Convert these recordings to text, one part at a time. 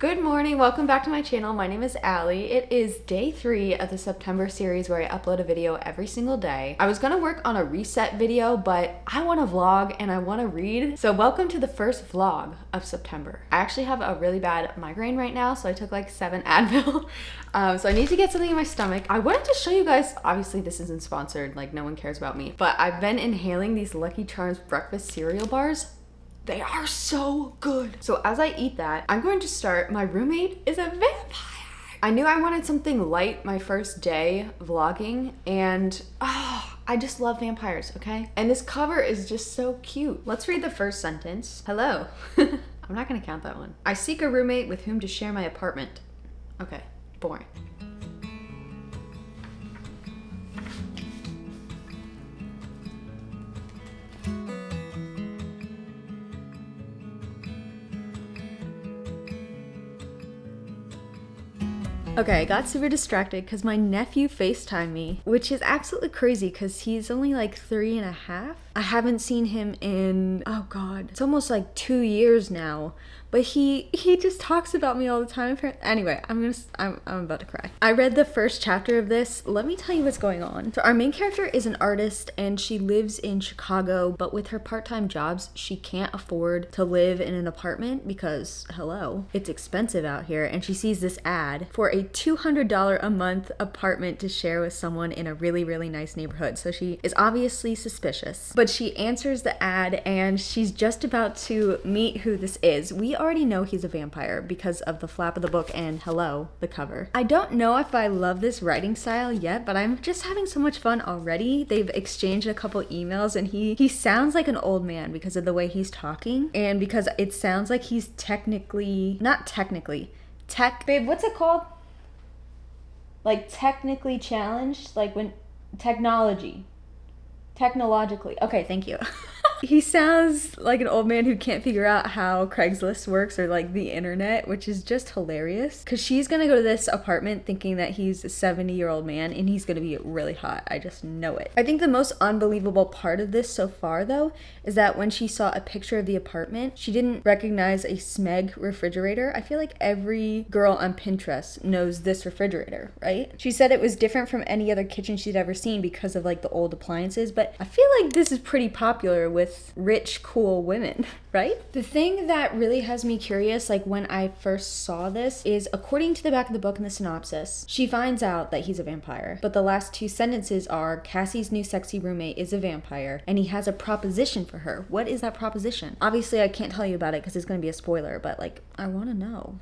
Good morning, welcome back to my channel. My name is Allie. It is day 3 of the September series where I upload a video every single day. I was gonna work on a reset video, but I want to vlog and I want to read. So welcome to the first vlog of September. I actually have a really bad migraine right now, so I took like 7 Advil. So I need to get something in my stomach. I wanted to show you guys, obviously this isn't sponsored, like no one cares about me, but I've been inhaling these Lucky Charms breakfast cereal bars. They are so good. So as I eat that, I'm going to start. My roommate is a vampire. I knew I wanted something light my first day vlogging, and I just love vampires, okay? And this cover is just so cute. Let's read the first sentence. Hello. I'm not gonna count that one. I seek a roommate with whom to share my apartment. Okay, boring. Okay, I got super distracted because my nephew FaceTimed me, which is absolutely crazy because he's only like 3.5. I haven't seen him in, oh God, it's almost like 2 years now. But he just talks about me all the time. Anyway, I'm about to cry. I read the first chapter of this. Let me tell you what's going on. So our main character is an artist and she lives in Chicago, but with her part-time jobs, she can't afford to live in an apartment because, hello, it's expensive out here. And she sees this ad for a $200 a month apartment to share with someone in a really, really nice neighborhood. So she is obviously suspicious, but she answers the ad and she's just about to meet who this is. We already know he's a vampire because of the flap of the book and hello, the cover. I don't know if I love this writing style yet, but I'm just having so much fun already. They've exchanged a couple emails and he sounds like an old man because of the way he's talking and because it sounds like he's babe, what's it called? Like technically challenged, like when technologically. Okay, thank you. He sounds like an old man who can't figure out how Craigslist works or like the internet, which is just hilarious. Cause she's gonna go to this apartment thinking that he's a 70-year-old man and he's gonna be really hot. I just know it. I think the most unbelievable part of this so far though, is that when she saw a picture of the apartment, she didn't recognize a Smeg refrigerator. I feel like every girl on Pinterest knows this refrigerator, right? She said it was different from any other kitchen she'd ever seen because of like the old appliances, but I feel like this is pretty popular with rich, cool women, right? The thing that really has me curious, like when I first saw this, is according to the back of the book in the synopsis, she finds out that he's a vampire. But the last 2 sentences are, Cassie's new sexy roommate is a vampire, and he has a proposition for her. What is that proposition? Obviously, I can't tell you about it because it's going to be a spoiler, but like, I want to know.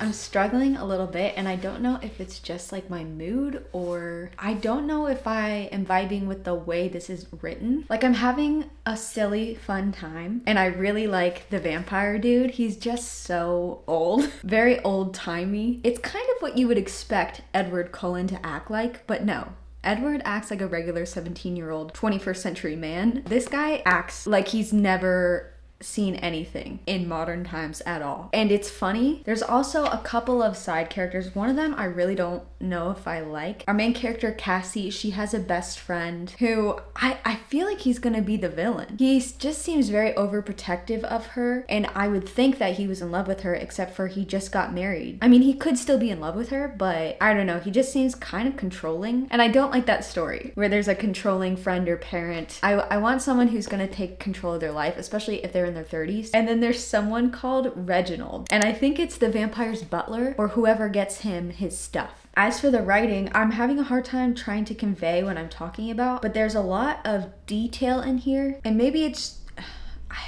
I'm struggling a little bit and I don't know if it's just like my mood or I don't know if I am vibing with the way this is written. Like I'm having a silly fun time and I really like the vampire dude. He's just so old, very old-timey. It's kind of what you would expect Edward Cullen to act like, but no. Edward acts like a regular 17-year-old 21st century man. This guy acts like he's never seen anything in modern times at all. And it's funny. There's also a couple of side characters. One of them I really don't know if I like. Our main character, Cassie, she has a best friend who I feel like he's gonna be the villain. He just seems very overprotective of her, and I would think that he was in love with her, except for he just got married. I mean, he could still be in love with her, but I don't know. He just seems kind of controlling, and I don't like that story where there's a controlling friend or parent. I want someone who's gonna take control of their life, especially if they're in their 30s. And then there's someone called Reginald, and I think it's the vampire's butler or whoever gets him his stuff. As for the writing, I'm having a hard time trying to convey what I'm talking about, but there's a lot of detail in here, and maybe it's,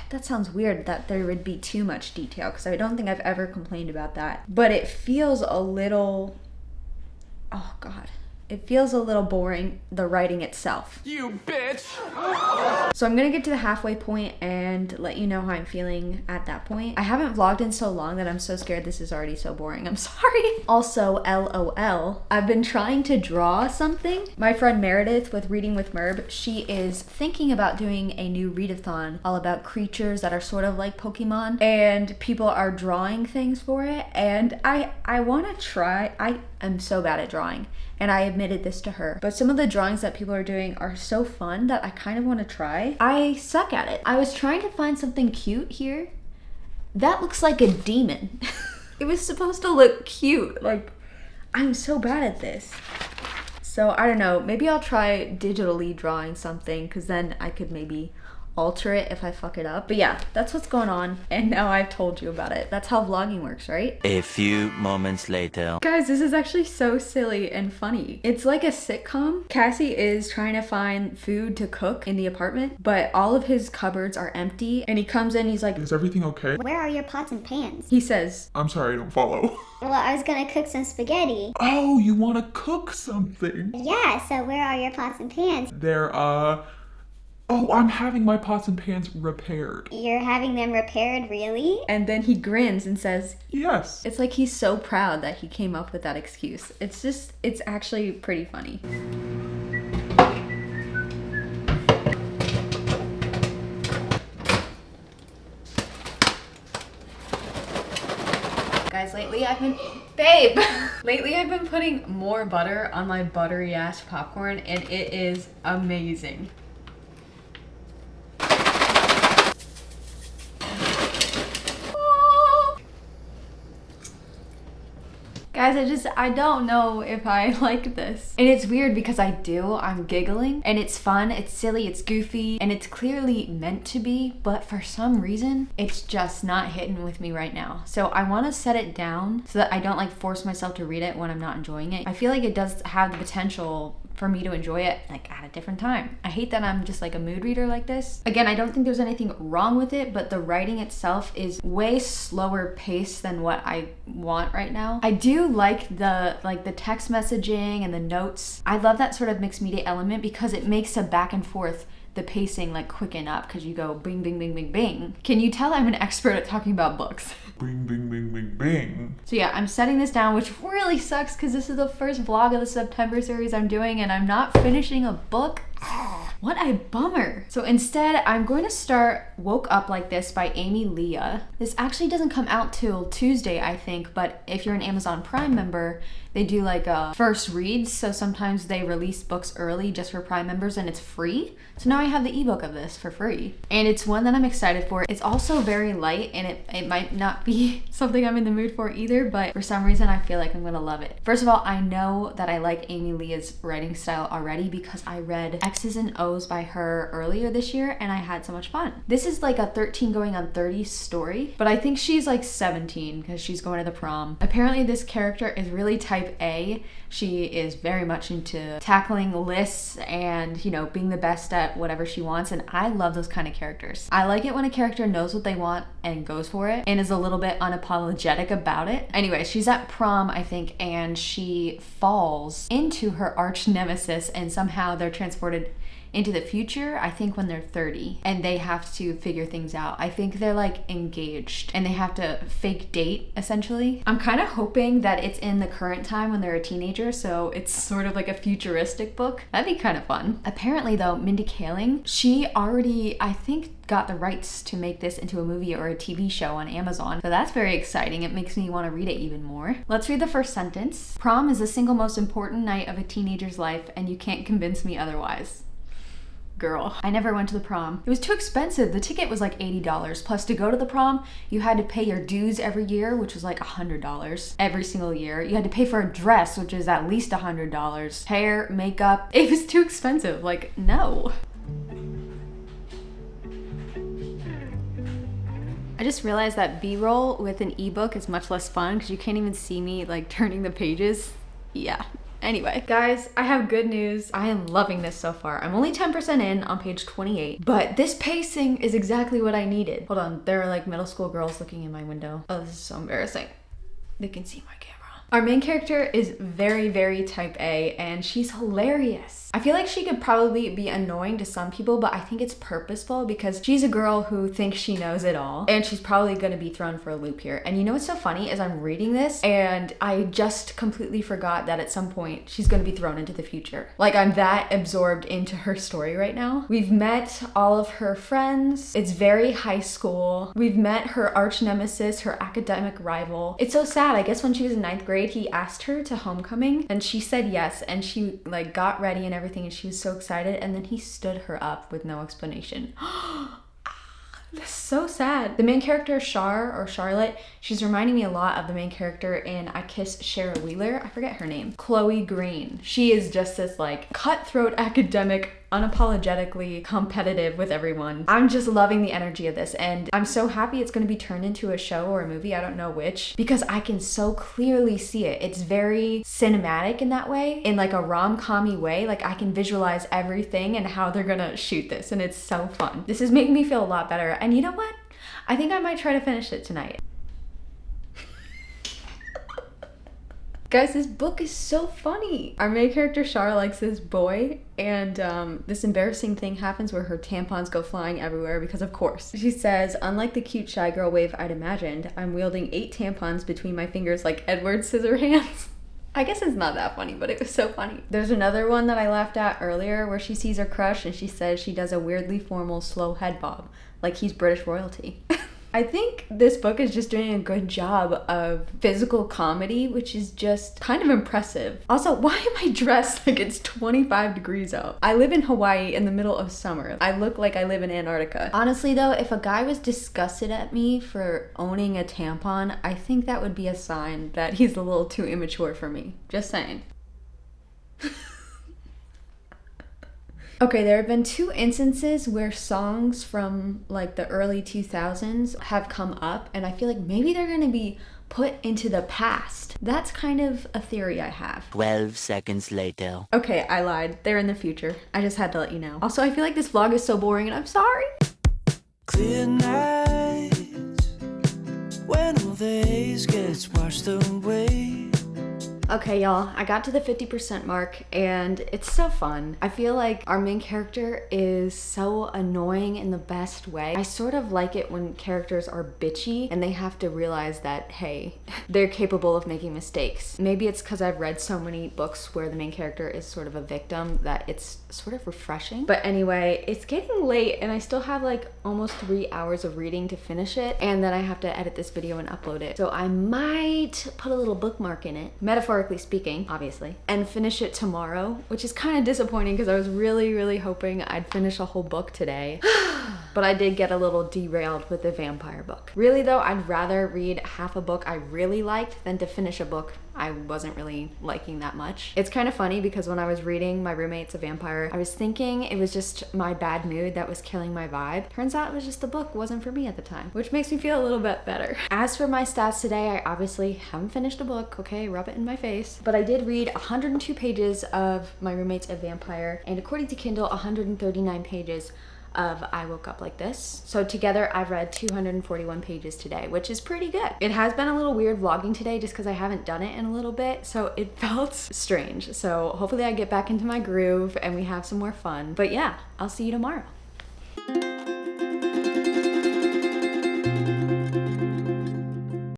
that sounds weird that there would be too much detail, because I don't think I've ever complained about that, but it feels a little, oh God. It feels a little boring, the writing itself. You bitch! So I'm gonna get to the halfway point and let you know how I'm feeling at that point. I haven't vlogged in so long that I'm so scared this is already so boring. I'm sorry. Also, LOL. I've been trying to draw something. My friend Meredith with Reading with Merb, she is thinking about doing a new readathon all about creatures that are sort of like Pokemon, and people are drawing things for it, and I wanna try. I am so bad at drawing, and I admitted this to her. But some of the drawings that people are doing are so fun that I kind of want to try. I suck at it. I was trying to find something cute here. That looks like a demon. It was supposed to look cute. Like, I'm so bad at this. So I don't know, maybe I'll try digitally drawing something, because then I could maybe alter it if I fuck it up. But yeah, that's what's going on, and now I've told you about it. That's how vlogging works, right? A few moments later. Guys, this is actually so silly and funny. It's like a sitcom. Cassie is trying to find food to cook in the apartment, but all of his cupboards are empty, and he comes in, he's like, is everything okay? Where are your pots and pans? He says, I'm sorry, I don't follow. Well, I was gonna cook some spaghetti. Oh, you want to cook something? Yeah, so where are your pots and pans? They're, oh, I'm having my pots and pans repaired. You're having them repaired, really? and then he grins and says, Yes. it's like he's so proud that he came up with that excuse. It's actually pretty funny. Guys, lately I've been, lately I've been putting more butter on my buttery ass popcorn, and it is amazing. Guys, I don't know if I like this. And it's weird because I'm giggling, and it's fun, it's silly, it's goofy, and it's clearly meant to be, but for some reason, it's just not hitting with me right now. So I want to set it down so that I don't like force myself to read it when I'm not enjoying it. I feel like it does have the potential for me to enjoy it like at a different time. I hate that I'm just like a mood reader like this. Again, I don't think there's anything wrong with it, but the writing itself is way slower paced than what I want right now. I do like the text messaging and the notes. I love that sort of mixed media element because it makes a back and forth, the pacing like quicken up, because you go bing, bing, bing, bing, bing. Can you tell I'm an expert at talking about books? Bing, bing, bing, bing, bing. So yeah, I'm setting this down, which really sucks because this is the first vlog of the September series I'm doing, and I'm not finishing a book. What a bummer. So instead, I'm going to start Woke Up Like This by Amy Leah. This actually doesn't come out till Tuesday, I think, but if you're an Amazon Prime member, they do like first reads, so sometimes they release books early just for Prime members, and it's free. So now I have the ebook of this for free. And it's one that I'm excited for. It's also very light, and it might not be something I'm in the mood for either, but for some reason I feel like I'm gonna love it. First of all, I know that I like Amy Leah's writing style already because I read X's and O's by her earlier this year, and I had so much fun. This is like a 13 going on 30 story, but I think she's like 17 because she's going to the prom. Apparently this character is really type A. She is very much into tackling lists and, you know, being the best at whatever she wants, and I love those kind of characters. I like it when a character knows what they want and goes for it and is a little bit unapologetic about it. Anyway, she's at prom, I think, and she falls into her arch nemesis, and somehow they're transported into the future, I think when they're 30, and they have to figure things out. I think they're like engaged and they have to fake date essentially. I'm kind of hoping that it's in the current time when they're a teenager, so it's sort of like a futuristic book. That'd be kind of fun. Apparently though, Mindy Kaling, she already, I think, got the rights to make this into a movie or a TV show on Amazon. So that's very exciting. It makes me want to read it even more. Let's read the first sentence. Prom is the single most important night of a teenager's life, and you can't convince me otherwise. Girl, I never went to the prom. It was too expensive. The ticket was like $80. Plus to go to the prom, you had to pay your dues every year, which was like $100 every single year. You had to pay for a dress, which is at least $100. Hair, makeup. It was too expensive. Like, no. I just realized that B-roll with an ebook is much less fun because you can't even see me like turning the pages. Yeah. Anyway, guys, I have good news. I am loving this so far. I'm only 10% in on page 28, but this pacing is exactly what I needed. Hold on, there are like middle school girls looking in my window. Oh, this is so embarrassing. They can see my camera. Our main character is very, very type A, and she's hilarious. I feel like she could probably be annoying to some people, but I think it's purposeful because she's a girl who thinks she knows it all, and she's probably gonna be thrown for a loop here. And you know what's so funny is I'm reading this, and I just completely forgot that at some point she's gonna be thrown into the future. Like, I'm that absorbed into her story right now. We've met all of her friends. It's very high school. We've met her arch nemesis, her academic rival. It's so sad. I guess when she was in 9th grade, he asked her to homecoming, and she said yes, and she like got ready and everything, and she was so excited, and then he stood her up with no explanation. That's so sad. The main character, Char, or Charlotte, she's reminding me a lot of the main character in I Kiss Shara Wheeler. I forget her name. Chloe Green. She is just this like cutthroat academic, unapologetically competitive with everyone. I'm just loving the energy of this, and I'm so happy it's going to be turned into a show or a movie, I don't know which, because I can so clearly see it. It's very cinematic in that way, in like a rom-com-y way. Like, I can visualize everything and how they're gonna shoot this, and it's so fun. This is making me feel a lot better, and you know what? I think I might try to finish it tonight. Guys, this book is so funny. Our main character, Char, likes this boy, and this embarrassing thing happens where her tampons go flying everywhere because, of course. She says, unlike the cute shy girl wave I'd imagined, I'm wielding 8 tampons between my fingers like Edward Scissorhands. I guess it's not that funny, but it was so funny. There's another one that I laughed at earlier where she sees her crush and she says she does a weirdly formal slow head bob, like he's British royalty. I think this book is just doing a good job of physical comedy, which is just kind of impressive. Also, why am I dressed like it's 25 degrees out? I live in Hawaii in the middle of summer. I look like I live in Antarctica. Honestly though, if a guy was disgusted at me for owning a tampon, I think that would be a sign that he's a little too immature for me. Just saying. Okay, there have been 2 instances where songs from like the early 2000s have come up, and I feel like maybe they're gonna be put into the past. That's kind of a theory I have. 12 seconds later. Okay, I lied. They're in the future. I just had to let you know. Also, I feel like this vlog is so boring, and I'm sorry. Clear nights when all the haze gets washed away. Okay, y'all, I got to the 50% mark, and it's so fun. I feel like our main character is so annoying in the best way. I sort of like it when characters are bitchy and they have to realize that, hey, they're capable of making mistakes. Maybe it's because I've read so many books where the main character is sort of a victim that it's sort of refreshing. But anyway, it's getting late and I still have like almost 3 hours of reading to finish it, and then I have to edit this video and upload it. So I might put a little bookmark in it, metaphorically speaking, obviously, and finish it tomorrow, which is kind of disappointing because I was really hoping I'd finish a whole book today. But I did get a little derailed with the vampire book. Really though, I'd rather read half a book I really liked than to finish a book I wasn't really liking that much. It's kind of funny because when I was reading My Roommate's a Vampire, I was thinking it was just my bad mood that was killing my vibe. Turns out it was just the book wasn't for me at the time, which makes me feel a little bit better. As for my stats today, I obviously haven't finished a book, okay, rub it in my face, but I did read 102 pages of My Roommate's a Vampire, and according to Kindle, 139 pages of I Woke Up Like This. So together I've read 241 pages today, which is pretty good. It has been a little weird vlogging today just because I haven't done it in a little bit, so it felt strange. So hopefully I get back into my groove and we have some more fun. But yeah, I'll see you tomorrow.